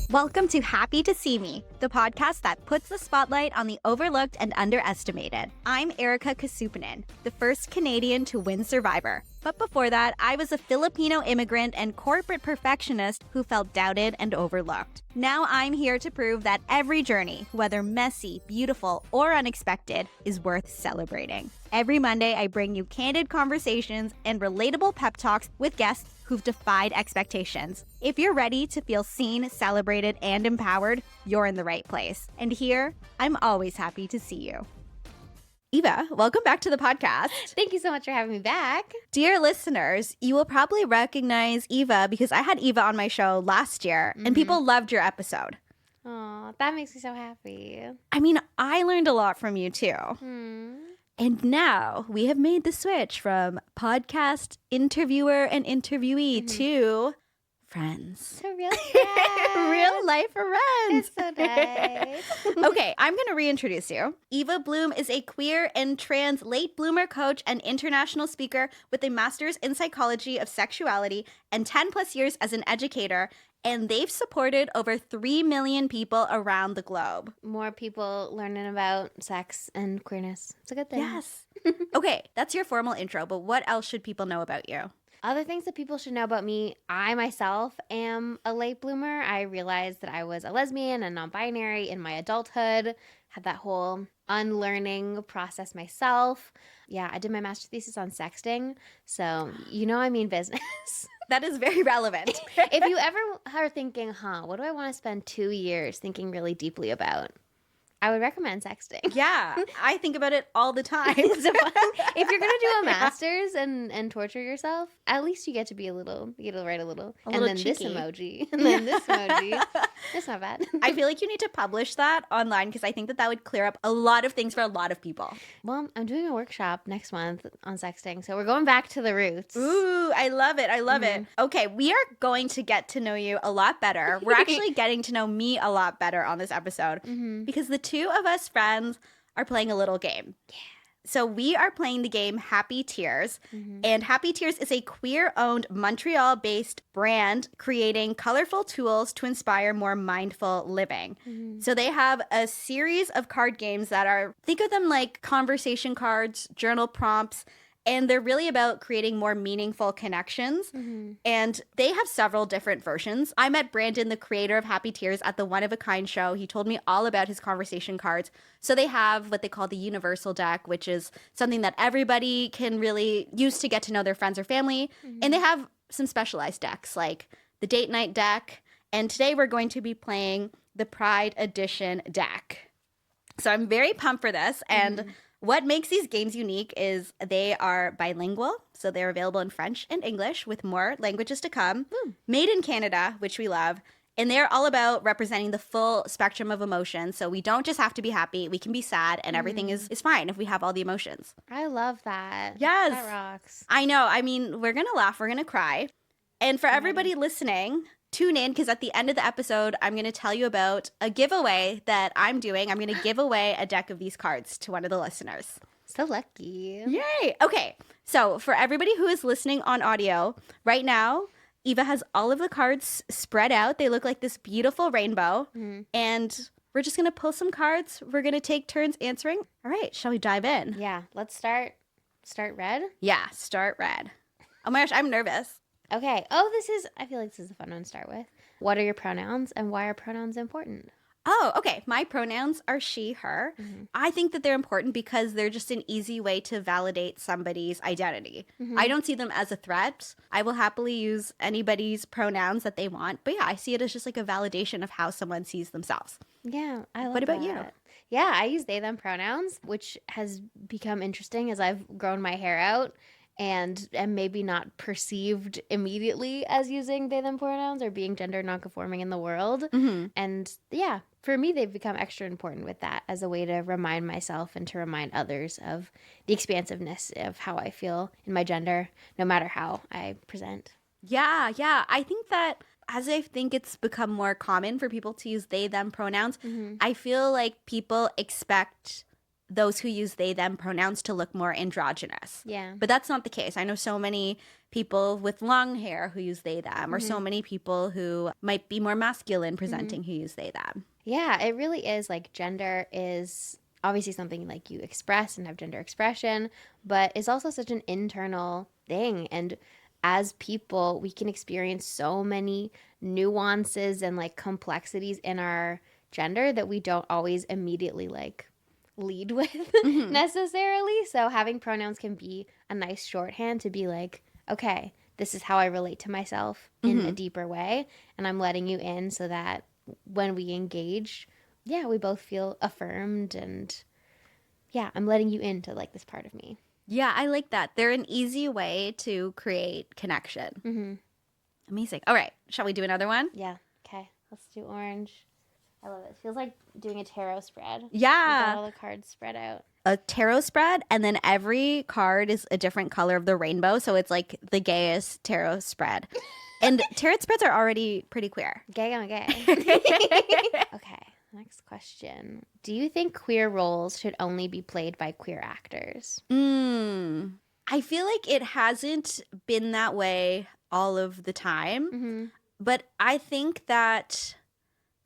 Welcome to Happy to See Me, the podcast that puts the spotlight on the overlooked and underestimated. I'm Erika Casupanan, the first Canadian to win Survivor. But before that, I was a Filipino immigrant and corporate perfectionist who felt doubted and overlooked. Now I'm here to prove that every journey, whether messy, beautiful, or unexpected, is worth celebrating. Every Monday, I bring you candid conversations and relatable pep talks with guests who've defied expectations. If you're ready to feel seen, celebrated, and empowered, you're in the right place. And here, I'm always happy to see you. Eva, welcome back to the podcast. Thank you so much for having me back. Dear listeners, you will probably recognize Eva because I had Eva on my show last year and people loved your episode. Oh, that makes me so happy. I mean, I learned a lot from you too. And now we have made the switch from podcast interviewer and interviewee to friends. To real friends. Real life friends. It's so nice. Okay, I'm going to reintroduce you. Eva Bloom is a queer and trans late bloomer coach and international speaker with a master's in psychology of sexuality and 10 plus years as an educator. And they've supported over 3 million people around the globe. More people learning about sex and queerness. It's a good thing. Yes. Okay, that's your formal intro, but what else should people know about you? Other things that people should know about me, I myself am a late bloomer. I realized that I was a lesbian and non-binary in my adulthood, had that whole unlearning process myself. Yeah, I did my master's thesis on sexting, so you know I mean business. That is very relevant. If you ever are thinking, what do I want to spend 2 years thinking really deeply about? I would recommend sexting. Yeah, I think about it all the time. If you're going to do a master's and torture yourself, at least you get to be a little, you get to write a little. And then cheeky. this emoji. And then this emoji. It's not bad. I feel like you need to publish that online because I think that would clear up a lot of things for a lot of people. Well, I'm doing a workshop next month on sexting, so we're going back to the roots. Ooh, I love it. I love it. Okay, we are going to get to know you a lot better. We're actually getting to know me a lot better on this episode because the two of us friends are playing a little game. Yeah. So we are playing the game Happy Tears, and Happy Tears is a queer-owned Montreal-based brand creating colorful tools to inspire more mindful living. So they have a series of card games that are, think of them like conversation cards, journal prompts, and they're really about creating more meaningful connections. And they have several different versions. I met Brandon, the creator of Happy Tears, at the One of a Kind show. He told me all about his conversation cards. So they have what they call the universal deck, which is something that everybody can really use to get to know their friends or family. And they have some specialized decks like the date night deck. And today we're going to be playing the Pride Edition deck. So I'm very pumped for this. And what makes these games unique is they are bilingual, so they're available in French and English with more languages to come, made in Canada, which we love, and they're all about representing the full spectrum of emotions, so we don't just have to be happy, we can be sad, and everything is fine if we have all the emotions. I love that. Yes. That rocks. I know. I mean, we're going to laugh, we're going to cry. And for everybody listening, tune in because at the end of the episode, I'm going to tell you about a giveaway that I'm doing. I'm going to give away a deck of these cards to one of the listeners. So lucky. Yay. Okay. So for everybody who is listening on audio, right now, Eva has all of the cards spread out. They look like this beautiful rainbow. And we're just going to pull some cards. We're going to take turns answering. All right. Shall we dive in? Yeah. Let's start red. Yeah. Start red. Oh my gosh. I'm nervous. Okay. I feel like this is a fun one to start with. What are your pronouns and why are pronouns important? Oh, okay. My pronouns are she, her. I think that they're important because they're just an easy way to validate somebody's identity. I don't see them as a threat. I will happily use anybody's pronouns that they want. But yeah, I see it as just like a validation of how someone sees themselves. Yeah, I love What about that. you? Yeah, I use they, them pronouns, which has become interesting as I've grown my hair out. And am maybe not perceived immediately as using they, them pronouns or being gender nonconforming in the world. And yeah, for me, they've become extra important with that as a way to remind myself and to remind others of the expansiveness of how I feel in my gender, no matter how I present. Yeah. I think that as I think it's become more common for people to use they, them pronouns, I feel like people expect those who use they them pronouns to look more androgynous. Yeah. But that's not the case. I know so many people with long hair who use they them, or so many people who might be more masculine presenting who use they them. Yeah, it really is like gender is obviously something like you express and have gender expression, but it's also such an internal thing. And as people, we can experience so many nuances and like complexities in our gender that we don't always immediately like lead with necessarily. So having pronouns can be a nice shorthand to be like, okay, this is how I relate to myself in a deeper way. And I'm letting you in so that when we engage, we both feel affirmed and I'm letting you into like this part of me. Yeah, I like that. They're an easy way to create connection. Amazing. All right. Shall we do another one? Yeah. Okay. Let's do orange. I love it. It feels like doing a tarot spread. Yeah. We got all the cards spread out. A tarot spread, and then every card is a different color of the rainbow. So it's like the gayest tarot spread. And tarot spreads are already pretty queer. Gay on gay. Okay. Next question. Do you think queer roles should only be played by queer actors? I feel like it hasn't been that way all of the time. But I think that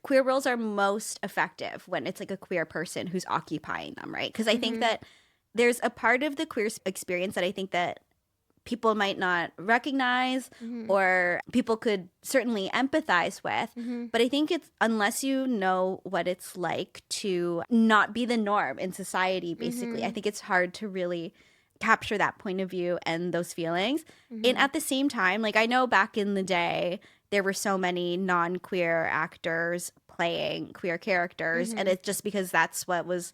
queer roles are most effective when it's like a queer person who's occupying them, right? Because I think that there's a part of the queer experience that I think that people might not recognize or people could certainly empathize with. But I think it's, unless you know what it's like to not be the norm in society, basically, I think it's hard to really capture that point of view and those feelings. And at the same time, like I know back in the day, there were so many non-queer actors playing queer characters, and it's just because that's what was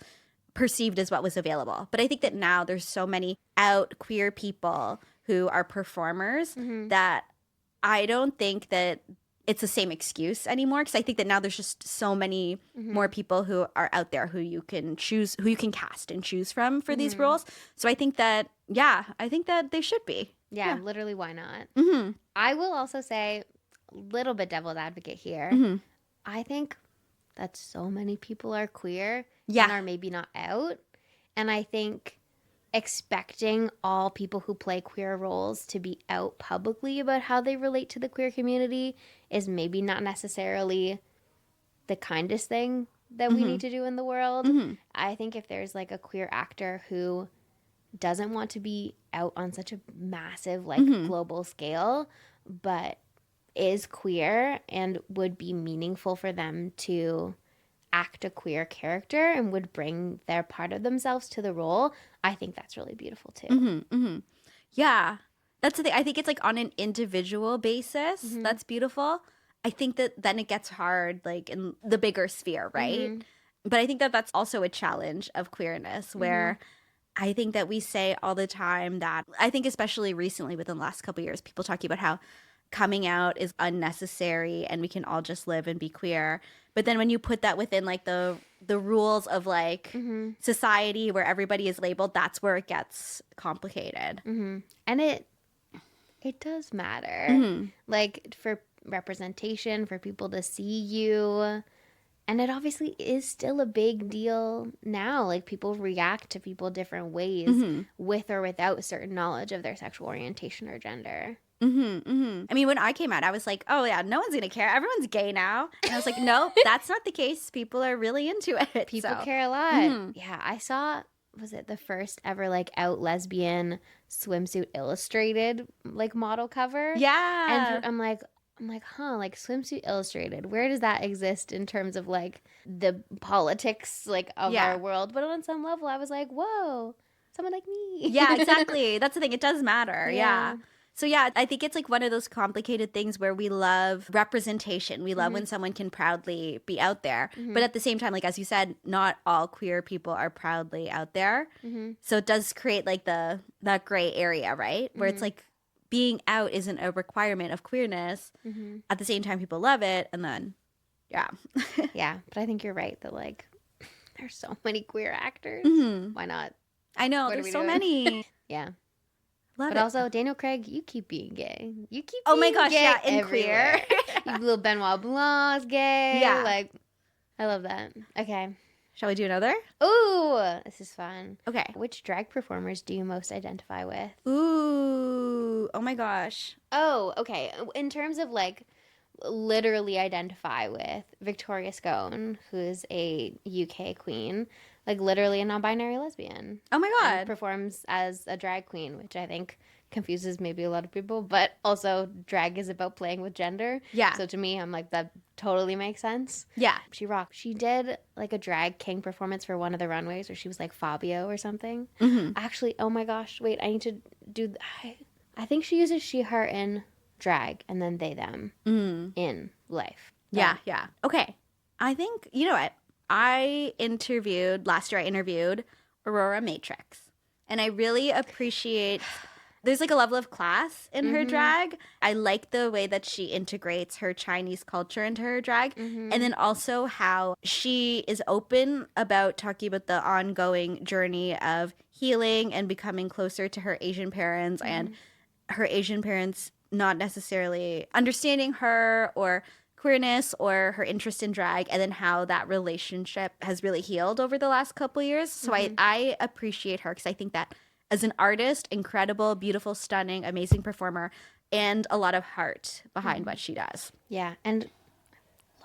perceived as what was available. But I think that now there's so many out queer people who are performers that I don't think that it's the same excuse anymore, because I think that now there's just so many more people who are out there who you can choose, who you can cast and choose from for these roles. So I think that, I think that they should be. Yeah, literally, why not? I will also say, little bit devil's advocate here. I think that so many people are queer and are maybe not out. And I think expecting all people who play queer roles to be out publicly about how they relate to the queer community is maybe not necessarily the kindest thing that we need to do in the world. I think if there's like a queer actor who doesn't want to be out on such a massive like global scale, but is queer and would be meaningful for them to act a queer character and would bring their part of themselves to the role, I think that's really beautiful too. Yeah, that's the thing. I think it's like on an individual basis. That's beautiful. I think that then it gets hard like in the bigger sphere, right? But I think that that's also a challenge of queerness where I think that we say all the time that, I think especially recently within the last couple of years, people talking about how coming out is unnecessary and we can all just live and be queer. But then when you put that within like the rules of like society where everybody is labeled, that's where it gets complicated. And it does matter. Like for representation, for people to see you. And it obviously is still a big deal now. Like people react to people different ways with or without certain knowledge of their sexual orientation or gender. I mean, when I came out, I was like, oh, yeah, no one's going to care. Everyone's gay now. And I was like, no, that's not the case. People are really into it. People care a lot. Yeah, I saw, was it the first ever like out lesbian swimsuit illustrated like model cover? Yeah. And I'm like, huh, like Swimsuit Illustrated, where does that exist in terms of like the politics like of our world? But on some level, I was like, whoa, someone like me. Yeah, exactly. That's the thing. It does matter. Yeah. So yeah, I think it's like one of those complicated things where we love representation. We love when someone can proudly be out there. But at the same time, like as you said, not all queer people are proudly out there. So it does create like that gray area, right? Where it's like being out isn't a requirement of queerness. At the same time, people love it. And then, yeah. Yeah, but I think you're right that like there's so many queer actors. Why not? I know, there's so many. Yeah. Love but it. also, Daniel Craig, you keep being gay. You keep oh being my gosh, gay yeah, and everywhere. queer. Little Benoit Blanc's gay. Yeah. Like, I love that. Okay. Shall we do another? Ooh, this is fun. Okay. Which drag performers do you most identify with? Ooh. Oh my gosh. Oh, okay. In terms of like literally identify with Victoria Scone, who is a UK queen, like literally a non-binary lesbian. Oh my And God. performs as a drag queen, which I think confuses maybe a lot of people, but also drag is about playing with gender. Yeah. So to me, I'm like, that totally makes sense. Yeah. She rocked. She did like a drag king performance for one of the runways where she was like Fabio or something. Mm-hmm. Actually, oh my gosh, wait, I need to do. I think she uses she, her in drag and then they, them in life. Yeah. Yeah. Okay. I think, you know what? Last year I interviewed Aurora Matrix. And I really appreciate, there's like a level of class in her drag. I like the way that she integrates her Chinese culture into her drag. And then also how she is open about talking about the ongoing journey of healing and becoming closer to her Asian parents and her Asian parents not necessarily understanding her or queerness or her interest in drag, and then how that relationship has really healed over the last couple years. So I appreciate her because I think that as an artist, incredible, beautiful, stunning, amazing performer, and a lot of heart behind what she does. Yeah, and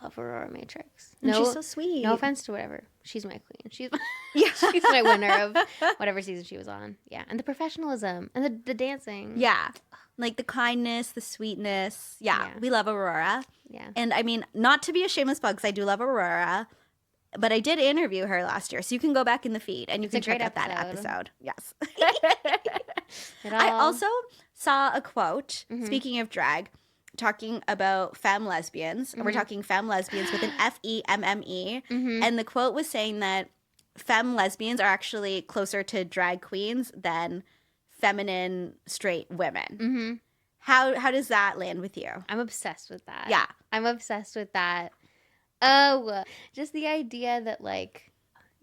love Aurora Matrix. And she's so sweet. No offense to whatever. She's my queen. She's Yeah. she's my winner of whatever season she was on. Yeah, and the professionalism and the dancing. Yeah. Like the kindness, the sweetness. Yeah. We love Aurora. Yeah. And I mean, not to be a shameless plug, because I do love Aurora, but I did interview her last year. So you can go back in the feed and you can check out that episode. Yes. I also saw a quote, speaking of drag, talking about femme lesbians. We're talking femme lesbians with an FEMME. And the quote was saying that femme lesbians are actually closer to drag queens than feminine straight women. How does that land with you? I'm obsessed with that. Yeah. I'm obsessed with that. Oh, just the idea that like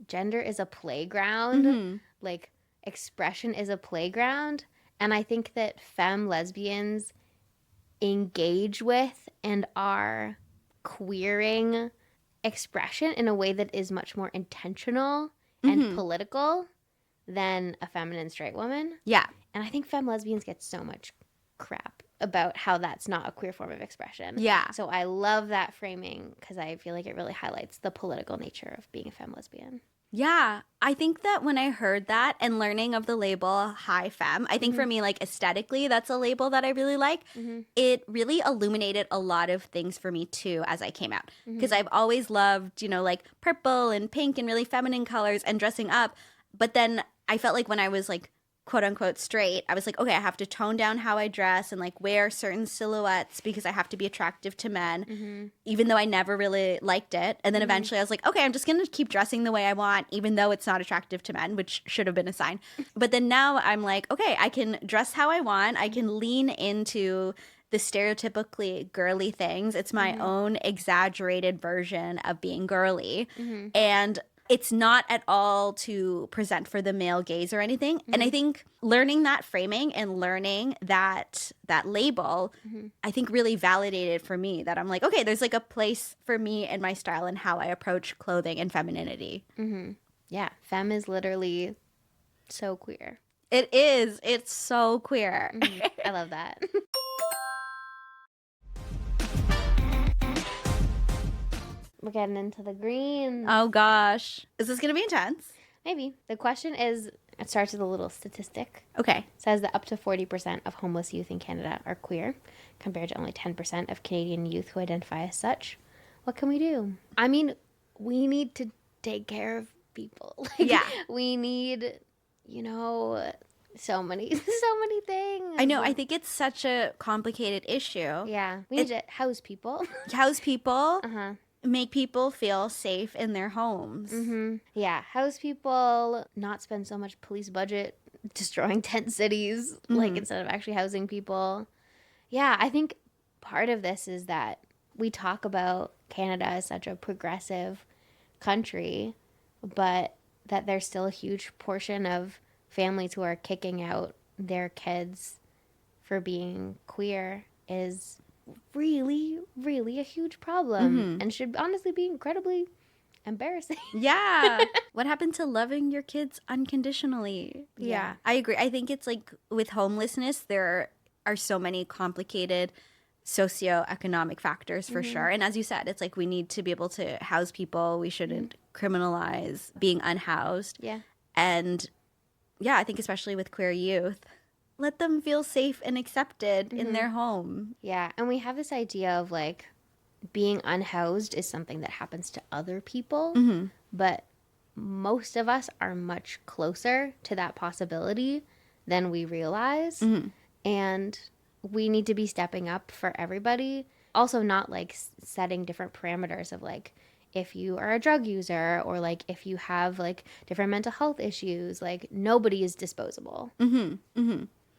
gender is a playground, like expression is a playground. And I think that femme lesbians engage with and are queering expression in a way that is much more intentional and political than a feminine straight woman. Yeah. And I think femme lesbians get so much crap about how that's not a queer form of expression. Yeah. So I love that framing because I feel like it really highlights the political nature of being a femme lesbian. Yeah, I think that when I heard that and learning of the label High Femme, I think for me, like aesthetically, that's a label that I really like. It really illuminated a lot of things for me too as I came out. Because I've always loved, you know, like purple and pink and really feminine colors and dressing up. But then I felt like when I was like quote unquote straight, I was like, okay, I have to tone down how I dress and like wear certain silhouettes because I have to be attractive to men, even though I never really liked it. And then eventually I was like, okay, I'm just going to keep dressing the way I want, even though it's not attractive to men, which should have been a sign. But then now I'm like, okay, I can dress how I want. I can lean into the stereotypically girly things. It's my own exaggerated version of being girly. And it's not at all to present for the male gaze or anything. And I think learning that framing and learning that label, I think really validated for me that I'm like, okay, there's like a place for me and my style and how I approach clothing and femininity. Yeah, femme is literally so queer. It is. It's so queer. I love that. We're getting into the greens. Oh gosh. Is this going to be intense? Maybe. The question is, it starts with a little statistic. Okay. It says that up to 40% of homeless youth in Canada are queer, compared to only 10% of Canadian youth who identify as such. What can we do? I mean, we need to take care of people. Like, we need, you know, so many things. I know. I think it's such a complicated issue. Yeah. We need to house people. House people. Make people feel safe in their homes. Yeah, house people, not spend so much police budget destroying tent cities, like instead of actually housing people. Yeah, I think part of this is that we talk about Canada as such a progressive country, but that there's still a huge portion of families who are kicking out their kids for being queer is really, really a huge problem and should honestly be incredibly embarrassing. Yeah. What happened to loving your kids unconditionally? Yeah. I agree. I think it's like with homelessness, there are so many complicated socioeconomic factors for sure. And as you said, it's like we need to be able to house people. We shouldn't criminalize being unhoused. Yeah. And yeah, I think especially with queer youth, let them feel safe and accepted in their home. Yeah. And we have this idea of like being unhoused is something that happens to other people, but most of us are much closer to that possibility than we realize. And we need to be stepping up for everybody. Also not like setting different parameters of like, if you are a drug user or like if you have like different mental health issues, like nobody is disposable.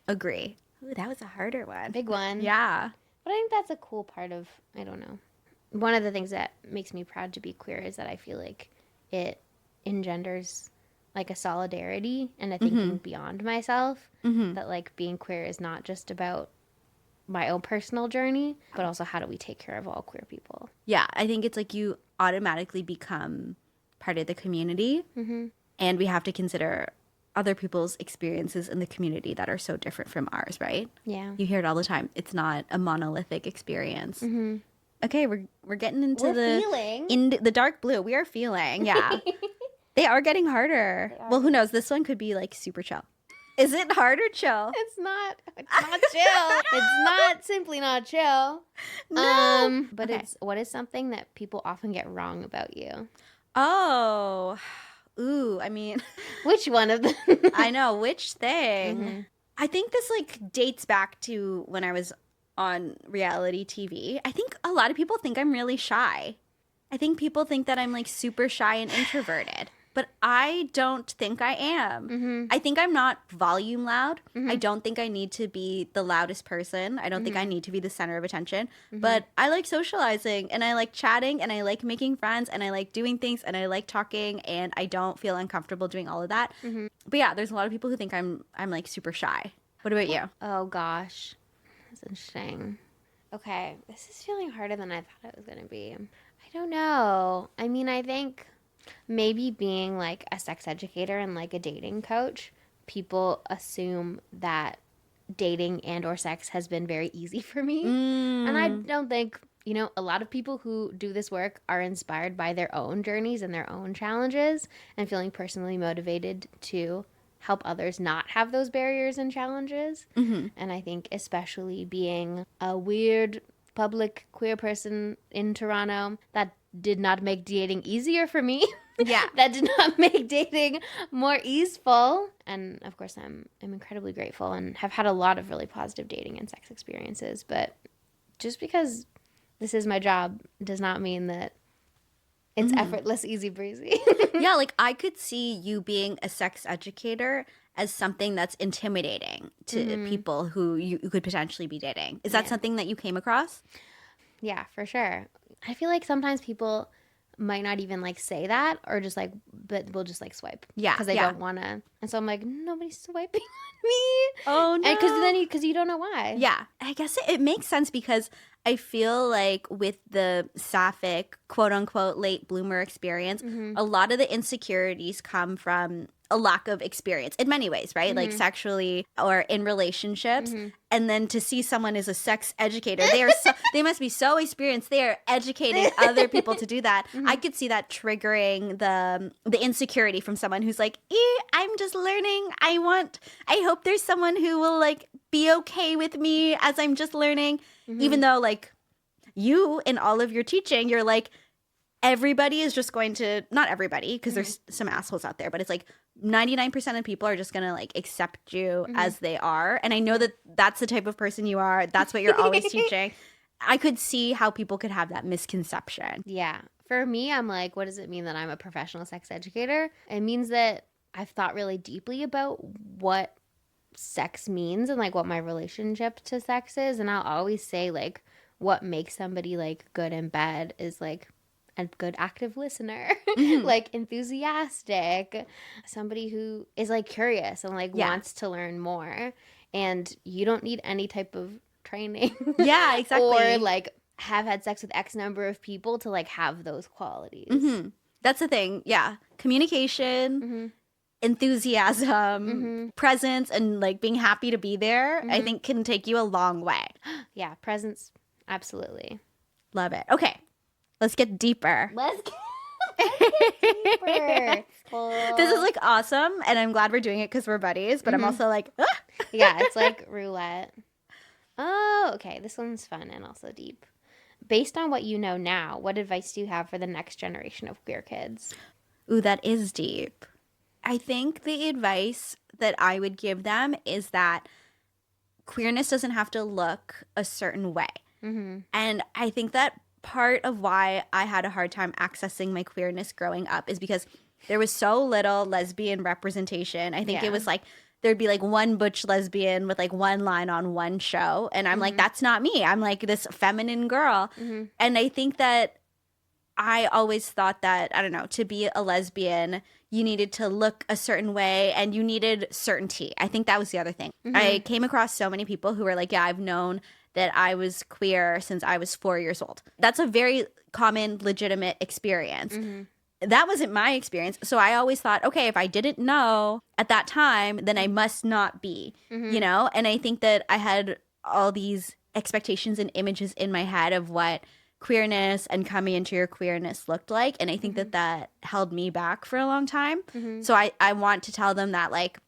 Agree. Ooh, that was a harder one. Big one. Yeah. But I think that's a cool part of, I don't know. One of the things that makes me proud to be queer is that I feel like it engenders like a solidarity and a thinking beyond myself. That like being queer is not just about my own personal journey, but also how do we take care of all queer people. Yeah, I think it's like you automatically become part of the community, and we have to consider other people's experiences in the community that are so different from ours, right? Yeah. You hear it all the time. It's not a monolithic experience. Okay, we're getting into the dark blue. We are feeling, yeah. They are getting harder. Well, who knows? This one could be like super chill. Is it hard or chill? It's not chill. It's not simply not chill. No. But it's what is something that people often get wrong about you? Oh. Ooh, I mean. Which one of them? I know, which thing? I think this like dates back to when I was on reality TV. I think a lot of people think I'm really shy. I think people think that I'm like super shy and introverted. But I don't think I am. I think I'm not volume loud. I don't think I need to be the loudest person. I don't think I need to be the center of attention. But I like socializing and I like chatting and I like making friends and I like doing things and I like talking and I don't feel uncomfortable doing all of that. But yeah, there's a lot of people who think I'm like super shy. What about you? Oh gosh. That's interesting. Okay, this is feeling harder than I thought it was going to be. I don't know. I mean, I think maybe being like a sex educator and like a dating coach, people assume that dating and or sex has been very easy for me. And I don't think, you know, a lot of people who do this work are inspired by their own journeys and their own challenges and feeling personally motivated to help others not have those barriers and challenges. And I think especially being a weird public queer person in Toronto, that did not make dating easier for me. Yeah. That did not make dating more easeful. And of course, I'm incredibly grateful and have had a lot of really positive dating and sex experiences. But just because this is my job does not mean that it's effortless, easy breezy. Yeah, like I could see you being a sex educator as something that's intimidating to people who you could potentially be dating. Is that something that you came across? Yeah, for sure. I feel like sometimes people might not even like say that or just like, but we'll just like swipe. Yeah. Because they don't want to. And so I'm like, nobody's swiping on me. Oh, no. And because you don't know why. Yeah. I guess it makes sense because I feel like with the sapphic, quote unquote, late bloomer experience, a lot of the insecurities come from a lack of experience in many ways, right? Like sexually or in relationships. And then to see someone as a sex educator, they must be so experienced. They are educating other people to do that. I could see that triggering the insecurity from someone who's like, I'm just learning. I hope there's someone who will like be okay with me as I'm just learning. Even though like you in all of your teaching, you're like, everybody is just going to, not everybody, because there's some assholes out there, but it's like 99% of people are just going to like accept you as they are. And I know that that's the type of person you are. That's what you're always teaching. I could see how people could have that misconception. Yeah. For me, I'm like, what does it mean that I'm a professional sex educator? It means that I've thought really deeply about what sex means and like what my relationship to sex is. And I'll always say like what makes somebody like good in bed is like a good active listener, like enthusiastic, somebody who is like curious and like wants to learn more. And you don't need any type of training. Yeah, exactly. Or like have had sex with X number of people to like have those qualities. That's the thing. Yeah. Communication, enthusiasm, presence, and like being happy to be there, I think can take you a long way. Yeah, presence. Absolutely. Love it. Okay. Let's get deeper. Let's get deeper. This is like awesome, and I'm glad we're doing it because we're buddies, but I'm also like, ah! Yeah, it's like roulette. Oh, okay. This one's fun and also deep. Based on what you know now, what advice do you have for the next generation of queer kids? Ooh, that is deep. I think the advice that I would give them is that queerness doesn't have to look a certain way. And I think that part of why I had a hard time accessing my queerness growing up is because there was so little lesbian representation. I think it was like there'd be like one butch lesbian with like one line on one show. And I'm like, that's not me. I'm like this feminine girl. And I think that I always thought that, I don't know, to be a lesbian, you needed to look a certain way and you needed certainty. I think that was the other thing. I came across so many people who were like, yeah, I've known that I was queer since I was 4 years old. That's a very common, legitimate experience. That wasn't my experience. So I always thought, okay, if I didn't know at that time, then I must not be, you know? And I think that I had all these expectations and images in my head of what queerness and coming into your queerness looked like. And I think that that held me back for a long time. So I want to tell them that, like,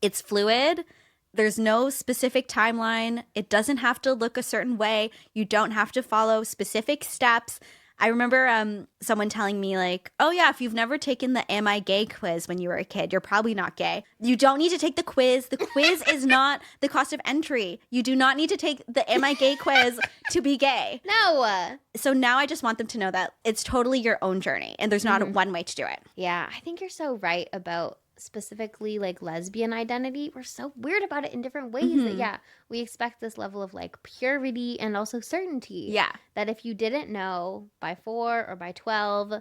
it's fluid. There's no specific timeline. It doesn't have to look a certain way. You don't have to follow specific steps. I remember someone telling me, like, oh, yeah, if you've never taken the Am I Gay quiz when you were a kid, you're probably not gay. You don't need to take the quiz. The quiz is not the cost of entry. You do not need to take the Am I Gay quiz to be gay. No. So now I just want them to know that it's totally your own journey and there's not one way to do it. Yeah, I think you're so right about specifically like lesbian identity. We're so weird about it in different ways that we expect this level of like purity and also certainty. Yeah. That if you didn't know by 4 or by 12,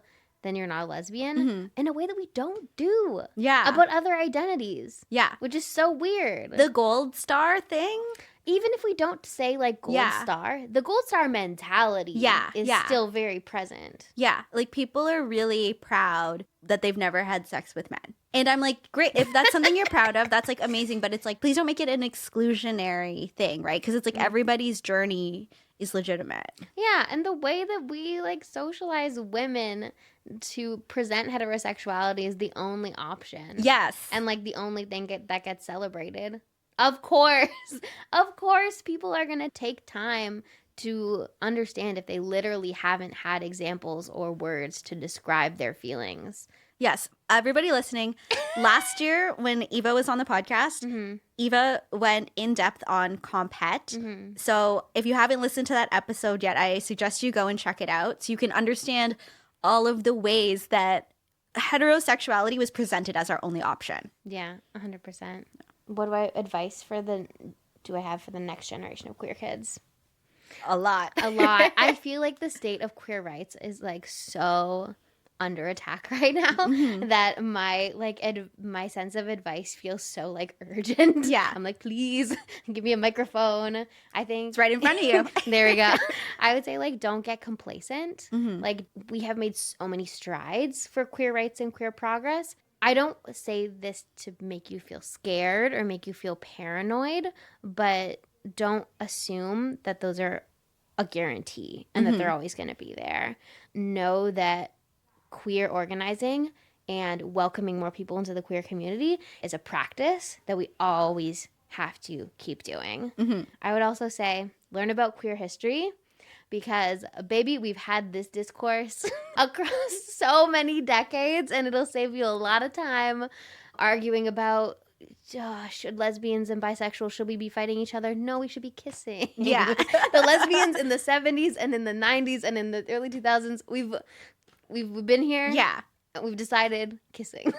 then you're not a lesbian in a way that we don't do about other identities. Yeah. Which is so weird. The gold star thing? Even if we don't say like gold star, the gold star mentality is still very present. Yeah. Like people are really proud that they've never had sex with men. And I'm like, great. If that's something you're proud of, that's like amazing. But it's like, please don't make it an exclusionary thing, right? Because it's like everybody's journey is legitimate. Yeah. And the way that we like socialize women to present heterosexuality is the only option. Yes. And like the only thing that gets celebrated. Of course, people are going to take time to understand if they literally haven't had examples or words to describe their feelings. Yes. Everybody listening, last year when Eva was on the podcast, Eva went in depth on compet. So if you haven't listened to that episode yet, I suggest you go and check it out so you can understand all of the ways that heterosexuality was presented as our only option. Yeah, 100%. What advice do I have for the next generation of queer kids? A lot. I feel like the state of queer rights is like so under attack right now that my sense of advice feels so like urgent. Yeah. I'm like, please give me a microphone. I think it's right in front of you. There we go. I would say like don't get complacent. Like we have made so many strides for queer rights and queer progress. I don't say this to make you feel scared or make you feel paranoid, but don't assume that those are a guarantee and that they're always going to be there. Know that queer organizing and welcoming more people into the queer community is a practice that we always have to keep doing. I would also say learn about queer history. Because, baby, we've had this discourse across so many decades, and it'll save you a lot of time arguing about, should lesbians and bisexuals, should we be fighting each other? No, we should be kissing. Yeah. The lesbians in the 70s and in the 90s and in the early 2000s, we've been here. Yeah. And we've decided kissing.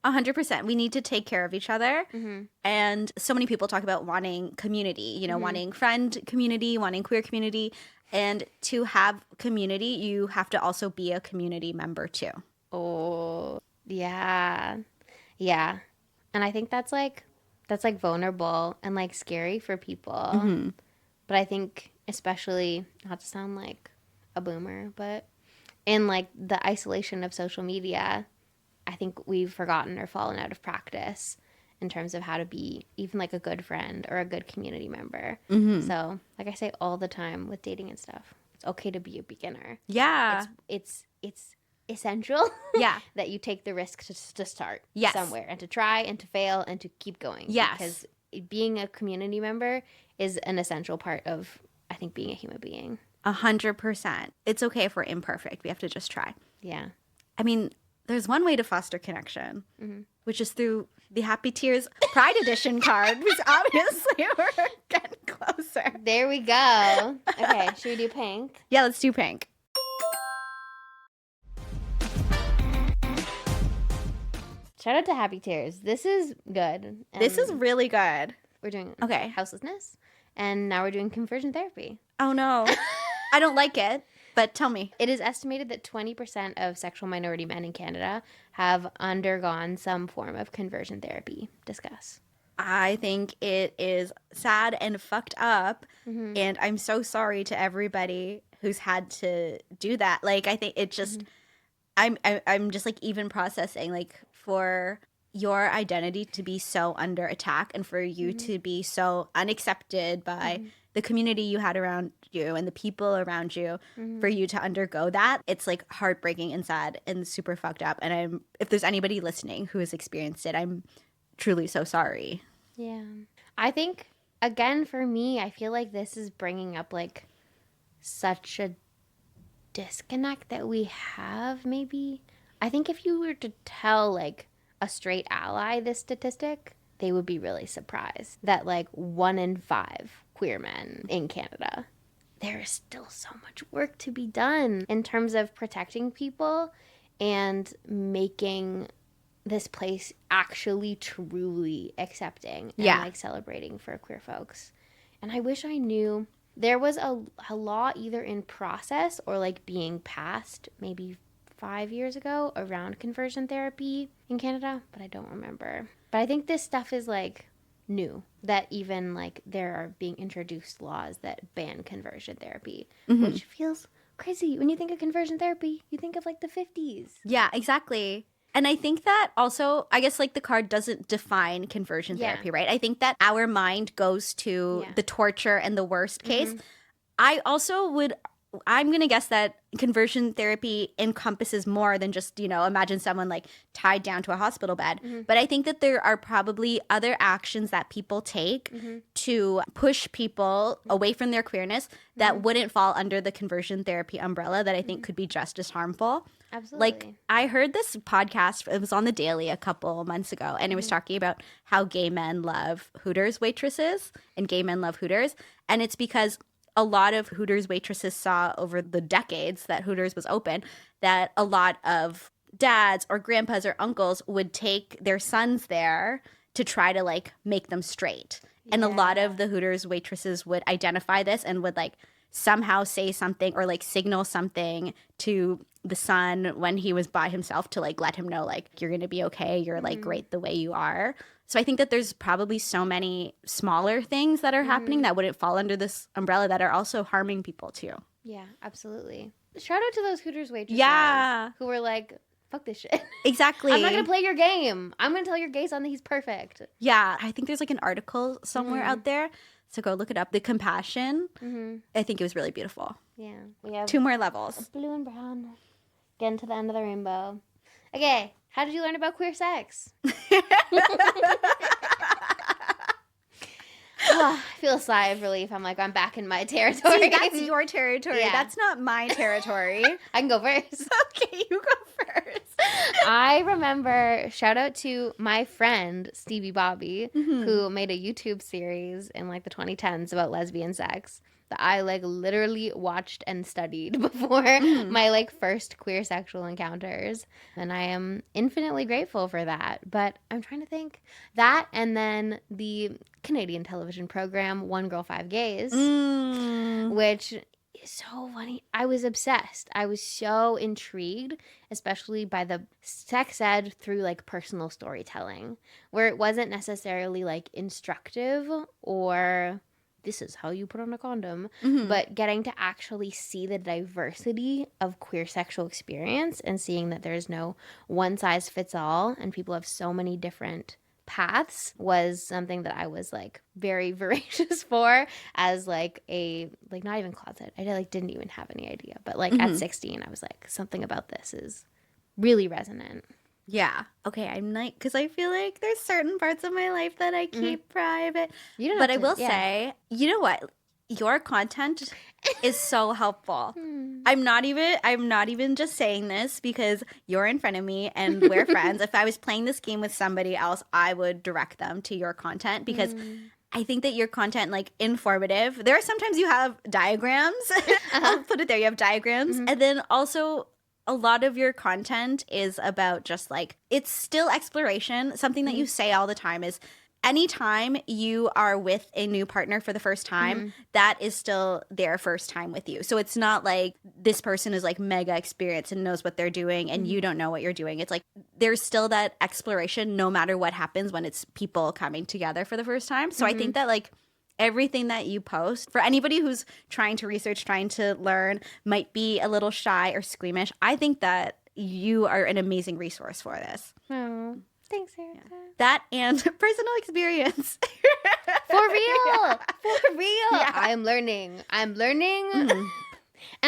100%. We need to take care of each other. And so many people talk about wanting community, you know, wanting friend community, wanting queer community. And to have community, you have to also be a community member too. Oh, yeah. Yeah. And I think that's like vulnerable and like scary for people. But I think especially, not to sound like a boomer, but in like the isolation of social media, I think we've forgotten or fallen out of practice in terms of how to be even like a good friend or a good community member. So like I say all the time with dating and stuff, it's okay to be a beginner. Yeah. It's essential Yeah. that you take the risk to start Yes. somewhere and to try and to fail and to keep going. Yes. Because being a community member is an essential part of, I think, being a human being. 100%. It's okay if we're imperfect. We have to just try. Yeah. I mean, there's one way to foster connection, which is through the Happy Tears Pride Edition card, because obviously we're getting closer. There we go. Okay, should we do pink? Yeah, let's do pink. Shout out to Happy Tears. This is good. This is really good. We're doing Okay. houselessness, and now we're doing conversion therapy. Oh, no. I don't like it, but tell me. It is estimated that 20% of sexual minority men in Canada have undergone some form of conversion therapy. Discuss. I think it is sad and fucked up, and I'm so sorry to everybody who's had to do that. Like, I think it just, I'm just like even processing, like, for your identity to be so under attack and for you to be so unaccepted by the community you had around you and the people around you, for you to undergo that, it's like heartbreaking and sad and super fucked up. And if there's anybody listening who has experienced it, I'm truly so sorry. Yeah. I think, again, for me, I feel like this is bringing up like such a disconnect that we have, maybe. I think if you were to tell like a straight ally this statistic, they would be really surprised that like 1 in 5 queer men in Canada, there is still so much work to be done in terms of protecting people and making this place actually truly accepting and like celebrating for queer folks. And I wish I knew there was a law either in process or like being passed maybe 5 years ago around conversion therapy in Canada, but I don't remember. But I think this stuff is like new, that even like there are being introduced laws that ban conversion therapy, which feels crazy. When you think of conversion therapy, you think of like the 50s. Yeah, exactly. And I think that also, I guess like the card doesn't define conversion therapy, right? I think that our mind goes to the torture and the worst case. I also I'm going to guess that conversion therapy encompasses more than just, imagine someone like tied down to a hospital bed. But I think that there are probably other actions that people take to push people away from their queerness that wouldn't fall under the conversion therapy umbrella that I think could be just as harmful. Absolutely. Like, I heard this podcast, it was on The Daily a couple months ago, and it was talking about how gay men love Hooters waitresses and gay men love Hooters. And it's because a lot of Hooters waitresses saw over the decades that Hooters was open that a lot of dads or grandpas or uncles would take their sons there to try to like make them straight. And a lot of the Hooters waitresses would identify this and would like somehow say something or like signal something to the son when he was by himself to like let him know like you're going to be okay, you're like great the way you are. So I think that there's probably so many smaller things that are happening that wouldn't fall under this umbrella that are also harming people too. Yeah, absolutely. Shout out to those Hooters waitresses who were like, fuck this shit. Exactly. I'm not going to play your game. I'm going to tell your gay son that he's perfect. Yeah, I think there's like an article somewhere out there. So go look it up. The compassion. I think it was really beautiful. Yeah. We have 2 more levels. Blue and brown. Getting to the end of the rainbow. Okay. How did you learn about queer sex? I feel a sigh of relief. I'm like, I'm back in my territory. See, that's your territory. Yeah. That's not my territory. I can go first. Okay, you go first. I remember, shout out to my friend, Stevie Bobby, who made a YouTube series in like the 2010s about lesbian sex that I like literally watched and studied before my like first queer sexual encounters. And I am infinitely grateful for that. But I'm trying to think that, and then the Canadian television program One Girl, Five Gays, which is so funny. I was obsessed. I was so intrigued, especially by the sex ed through like personal storytelling, where it wasn't necessarily like instructive or this is how you put on a condom. Mm-hmm. But getting to actually see the diversity of queer sexual experience and seeing that there's no one size fits all and people have so many different paths was something that I was like very voracious for as like a like not even closet. I like didn't even have any idea. But like at 16 I was like, something about this is really resonant. Yeah. Okay, I'm like, because I feel like there's certain parts of my life that I keep private. You don't but have I to- will yeah. say, you know what? Your content is so helpful. I'm not even just saying this because you're in front of me and we're friends. If I was playing this game with somebody else, I would direct them to your content because I think that your content, like, informative. There are sometimes you have diagrams. I'll put it there. You have diagrams. And then also a lot of your content is about just, like, it's still exploration. Something that you say all the time is anytime you are with a new partner for the first time, that is still their first time with you. So it's not like this person is like mega experienced and knows what they're doing and you don't know what you're doing. It's like there's still that exploration no matter what happens when it's people coming together for the first time. So I think that like everything that you post, for anybody who's trying to research, trying to learn, might be a little shy or squeamish, I think that you are an amazing resource for this. Oh, thanks, Erika. That and personal experience. For real. For real. Yeah. I'm learning. And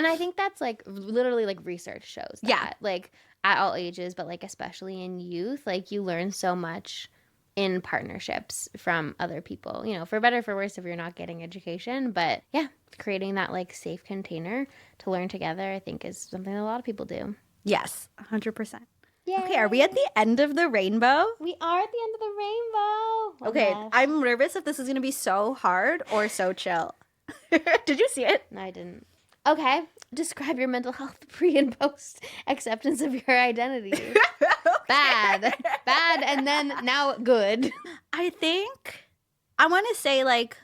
I think that's like literally like research shows that. Yeah. Like at all ages, but like especially in youth, like you learn so much in partnerships from other people, you know, for better, for worse, if you're not getting education. But yeah, creating that like safe container to learn together, I think is something that a lot of people do. Yes, 100%. Yay. Okay, are we at the end of the rainbow? We are at the end of the rainbow. Okay, Yes. I'm nervous if this is going to be so hard or so chill. Did you see it? No, I didn't. Okay, describe your mental health pre and post acceptance of your identity. Bad, and then now good. I think I want to say like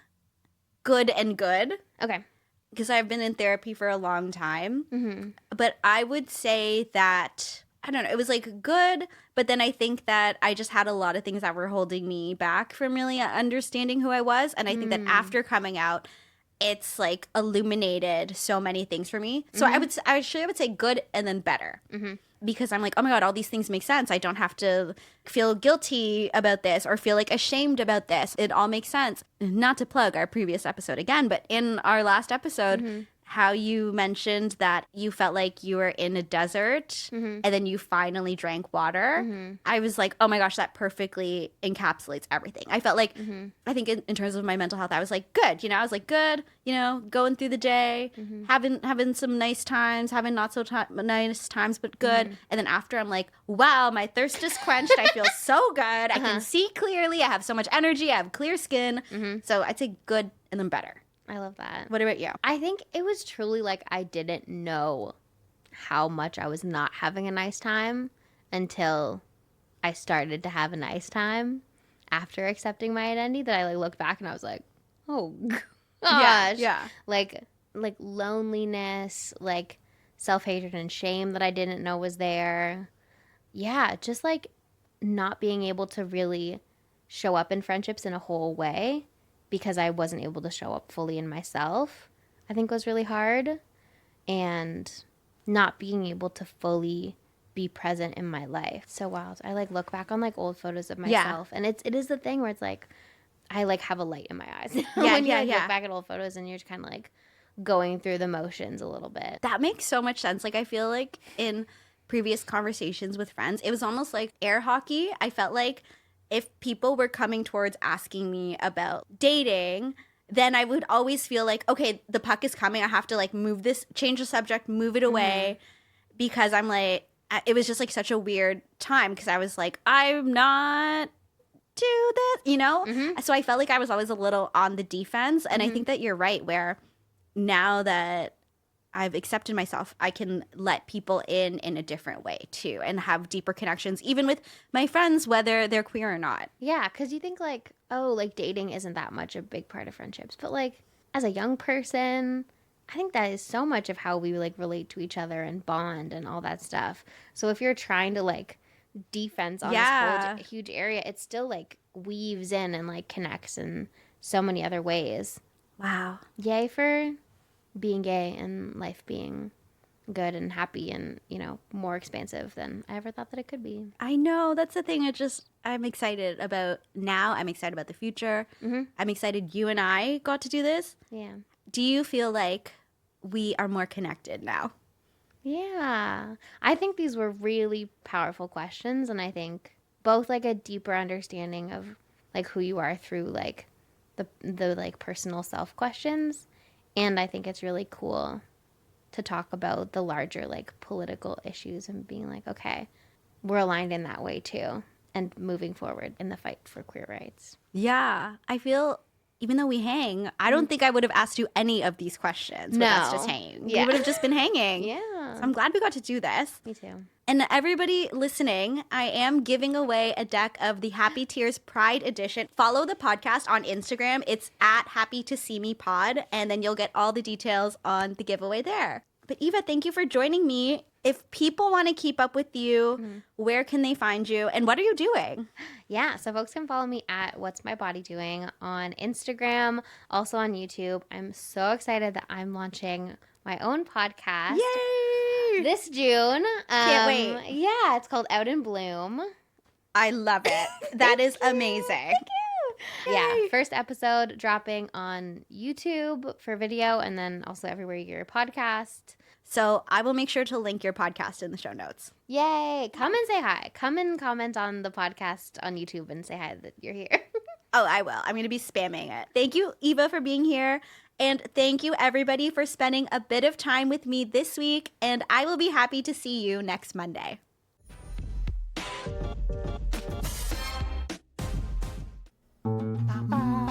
good and good Okay. because I've been in therapy for a long time. Mm-hmm. But I would say that, I don't know, it was like good, but then I think that I just had a lot of things that were holding me back from really understanding who I was. And I think that after coming out, it's like illuminated so many things for me. So I would say good and then better. Because I'm like, oh my God, all these things make sense. I don't have to feel guilty about this or feel like ashamed about this. It all makes sense. Not to plug our previous episode again, but in our last episode, how you mentioned that you felt like you were in a desert and then you finally drank water. I was like, oh my gosh, that perfectly encapsulates everything. I felt like, I think in terms of my mental health, I was like, good. You know, I was like, good, you know, going through the day, having some nice times, having not so nice times, but good. And then after, I'm like, wow, my thirst is quenched. I feel so good. I can see clearly. I have so much energy. I have clear skin. So I'd say good and then better. I love that. What about you? I think it was truly like I didn't know how much I was not having a nice time until I started to have a nice time after accepting my identity, that I like looked back and I was like, oh gosh. Yeah. Like loneliness, like self-hatred and shame that I didn't know was there. Yeah, just like not being able to really show up in friendships in a whole way because I wasn't able to show up fully in myself, I think was really hard. And not being able to fully be present in my life. So wild. I like look back on like old photos of myself and it is the thing where it's like I like have a light in my eyes. When you look back at old photos and you're just kind of like going through the motions a little bit. That makes so much sense. Like I feel like in previous conversations with friends, it was almost like air hockey. I felt like if people were coming towards asking me about dating, then I would always feel like, okay, the puck is coming. I have to like move this, change the subject, move it away, because I'm like, it was just like such a weird time because I was like, I'm not do this, you know? So I felt like I was always a little on the defense. And I think that you're right, where now that I've accepted myself, I can let people in a different way too and have deeper connections, even with my friends, whether they're queer or not. Yeah, because you think like, oh, like dating isn't that much a big part of friendships. But like as a young person, I think that is so much of how we like relate to each other and bond and all that stuff. So if you're trying to like defense on this whole huge area, it still like weaves in and like connects in so many other ways. Wow. Yay for being gay and life being good and happy and, you know, more expansive than I ever thought that it could be. I know. That's the thing. I'm excited about now. I'm excited about the future. Mm-hmm. I'm excited you and I got to do this. Yeah. Do you feel like we are more connected now? Yeah. I think these were really powerful questions, and I think both like a deeper understanding of like who you are through like the like personal self questions, and I think it's really cool to talk about the larger like political issues and being like, okay, we're aligned in that way too, and moving forward in the fight for queer rights. Yeah. I feel even though we hang, I don't think I would have asked you any of these questions with us just hanging. Yeah. We would have just been hanging. Yeah. So I'm glad we got to do this. Me too. And everybody listening, I am giving away a deck of the Happy Tears Pride Edition. Follow the podcast on Instagram. It's at Happy to See Me Pod, and then you'll get all the details on the giveaway there. But Eva, thank you for joining me. If people want to keep up with you, where can they find you? And what are you doing? Yeah, so folks can follow me at What's My Body Doing on Instagram, also on YouTube. I'm so excited that I'm launching my own podcast. Yay! This June. Can't wait. Yeah, it's called Out in Bloom. I love it. That is amazing. Thank you. Yeah, first episode dropping on YouTube for video and then also everywhere you get your podcast. So I will make sure to link your podcast in the show notes. Yay. Come and say hi. Come and comment on the podcast on YouTube and say hi that you're here. Oh, I will. I'm going to be spamming it. Thank you, Eva, for being here. And thank you, everybody, for spending a bit of time with me this week. And I will be happy to see you next Monday.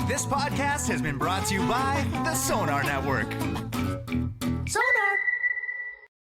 This podcast has been brought to you by the Sonar Network.